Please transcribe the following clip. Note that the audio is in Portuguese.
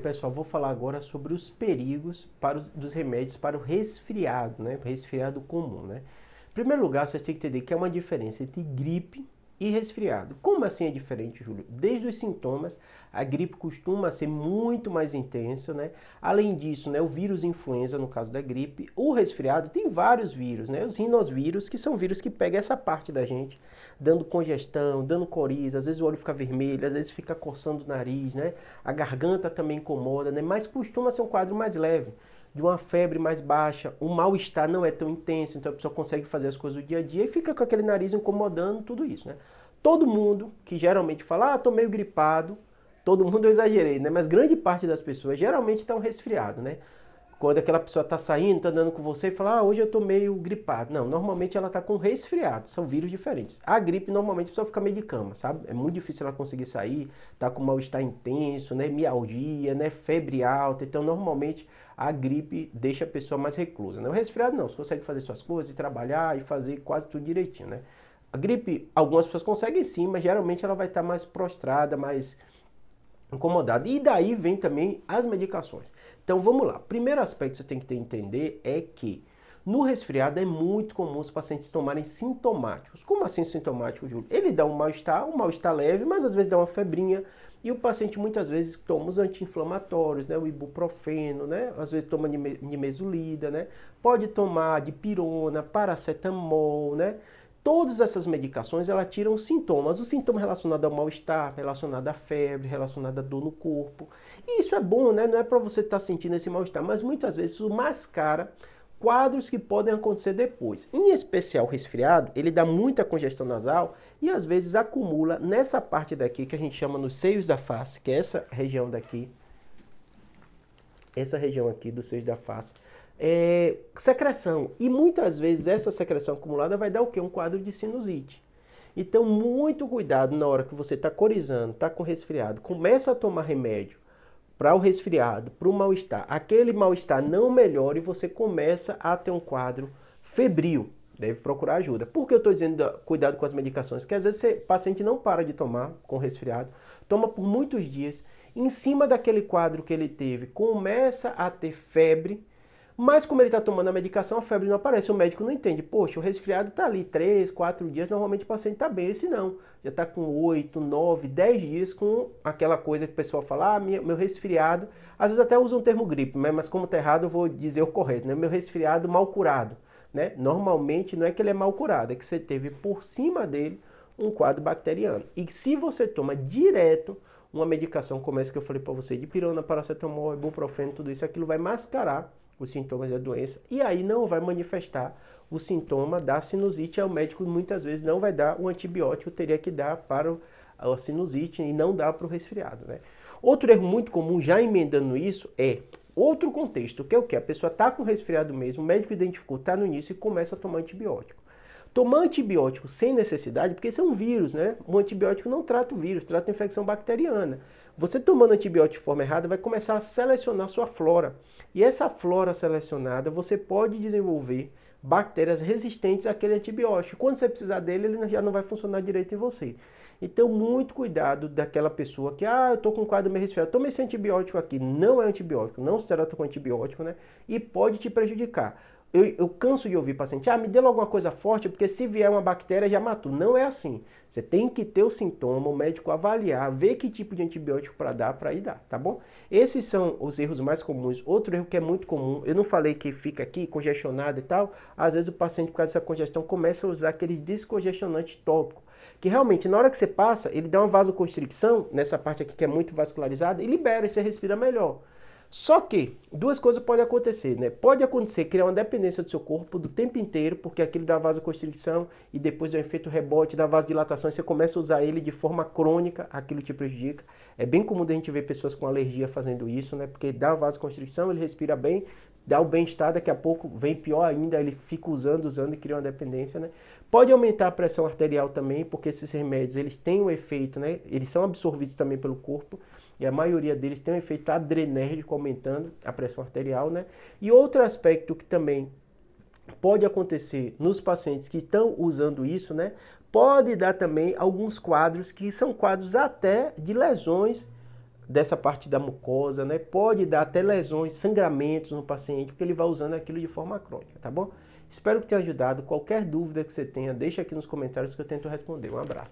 Pessoal, vou falar agora sobre os perigos dos remédios para o resfriado, né? Resfriado comum, né? Em primeiro lugar, vocês têm que entender que é uma diferença entre gripe e resfriado. Como assim é diferente, Júlio? Desde os sintomas, a gripe costuma ser muito mais intensa, né? Além disso, né, o vírus influenza, no caso da gripe, o resfriado tem vários vírus, né? Os rinovírus, que são vírus que pegam essa parte da gente, dando congestão, dando coriza, às vezes o olho fica vermelho, às vezes fica coçando o nariz, né? A garganta também incomoda, né? Mas costuma ser um quadro mais leve, de uma febre mais baixa, o mal-estar não é tão intenso, então a pessoa consegue fazer as coisas do dia a dia e fica com aquele nariz incomodando, tudo isso, né? Todo mundo que geralmente fala, tô meio gripado, todo mundo eu exagerei, né? Mas grande parte das pessoas geralmente está um resfriado, né? Quando aquela pessoa está saindo, está andando com você e fala, hoje eu tô meio gripado. Não, normalmente ela está com resfriado, são vírus diferentes. A gripe, normalmente, a pessoa fica meio de cama, sabe? É muito difícil ela conseguir sair, tá com mal-estar intenso, né? Mialgia, né? Febre alta. Então, normalmente, a gripe deixa a pessoa mais reclusa, né? O resfriado não, você consegue fazer suas coisas, trabalhar e fazer quase tudo direitinho, né? A gripe, algumas pessoas conseguem sim, mas geralmente ela vai estar mais prostrada, mais incomodado. E daí vem também as medicações. Então vamos lá. Primeiro aspecto que você tem que entender é que no resfriado é muito comum os pacientes tomarem sintomáticos. Como assim sintomático, Júlio? Ele dá um mal-estar leve, mas às vezes dá uma febrinha. E o paciente muitas vezes toma os anti-inflamatórios, né? O ibuprofeno, né? Às vezes toma nimesulida, né? Pode tomar dipirona, paracetamol, né? Todas essas medicações, ela tiram sintomas. O sintoma relacionado ao mal-estar, relacionado à febre, relacionado à dor no corpo. E isso é bom, né? Não é para você estar sentindo esse mal-estar, mas muitas vezes isso mascara quadros que podem acontecer depois. Em especial o resfriado, ele dá muita congestão nasal e às vezes acumula nessa parte daqui que a gente chama nos seios da face, que é essa região daqui, essa região aqui dos seios da face, secreção. E muitas vezes essa secreção acumulada vai dar o quê? Um quadro de sinusite. Então, muito cuidado na hora que você está corizando, está com resfriado, começa a tomar remédio para o resfriado, para o mal-estar. Aquele mal-estar não melhora e você começa a ter um quadro febril. Deve procurar ajuda. Por que eu estou dizendo cuidado com as medicações? Que às vezes o paciente não para de tomar com resfriado, toma por muitos dias, em cima daquele quadro que ele teve, começa a ter febre, mas como ele está tomando a medicação, a febre não aparece. O médico não entende. Poxa, o resfriado está ali 3, 4 dias, normalmente o paciente está bem. Esse não, já está com 8, 9, 10 dias com aquela coisa que o pessoal fala, meu resfriado, às vezes até usa um termo gripe, mas como está errado eu vou dizer o correto, né? Meu resfriado mal curado. Né? Normalmente não é que ele é mal curado, é que você teve por cima dele um quadro bacteriano. E se você toma direto uma medicação como essa que eu falei para você, dipirona, paracetamol, ibuprofeno, tudo isso, aquilo vai mascarar os sintomas da doença e aí não vai manifestar o sintoma da sinusite. O médico muitas vezes não vai dar o antibiótico, teria que dar para a sinusite e não dá para o resfriado. Né? Outro erro muito comum, já emendando isso, é outro contexto, que é o que? A pessoa está com resfriado mesmo, o médico identificou, está no início e começa a tomar antibiótico. Tomar antibiótico sem necessidade, porque isso é um vírus, né? Um antibiótico não trata o vírus, trata a infecção bacteriana. Você tomando antibiótico de forma errada vai começar a selecionar sua flora. E essa flora selecionada, você pode desenvolver bactérias resistentes àquele antibiótico. Quando você precisar dele, ele já não vai funcionar direito em você. Então, muito cuidado daquela pessoa que, eu tô com um quadro meio resfriado, toma esse antibiótico aqui. Não é antibiótico, não se trata com antibiótico, né? E pode te prejudicar. Eu canso de ouvir paciente, me dê alguma coisa forte, porque se vier uma bactéria já matou. Não é assim. Você tem que ter o sintoma, o médico avaliar, ver que tipo de antibiótico para dar, para ir dar, tá bom? Esses são os erros mais comuns. Outro erro que é muito comum, eu não falei que fica aqui congestionado e tal, às vezes o paciente, por causa dessa congestão, começa a usar aqueles descongestionantes tópicos, que realmente, na hora que você passa, ele dá uma vasoconstricção, nessa parte aqui que é muito vascularizada, e libera, e você respira melhor. Só que duas coisas podem acontecer, né? Pode acontecer criar uma dependência do seu corpo do tempo inteiro, porque aquilo dá vasoconstricção e depois do efeito rebote, da vasodilatação, e você começa a usar ele de forma crônica, aquilo te prejudica. É bem comum a gente ver pessoas com alergia fazendo isso, né? Porque dá vasoconstricção, ele respira bem, dá o bem-estar, daqui a pouco vem pior ainda, ele fica usando e cria uma dependência, né? Pode aumentar a pressão arterial também, porque esses remédios, eles têm um efeito, né? Eles são absorvidos também pelo corpo, e a maioria deles tem um efeito adrenérgico, aumentando a pressão arterial, né? E outro aspecto que também pode acontecer nos pacientes que estão usando isso, né? Pode dar também alguns quadros que são quadros até de lesões dessa parte da mucosa, né? Pode dar até lesões, sangramentos no paciente, porque ele vai usando aquilo de forma crônica, tá bom? Espero que tenha ajudado. Qualquer dúvida que você tenha, deixa aqui nos comentários que eu tento responder. Um abraço.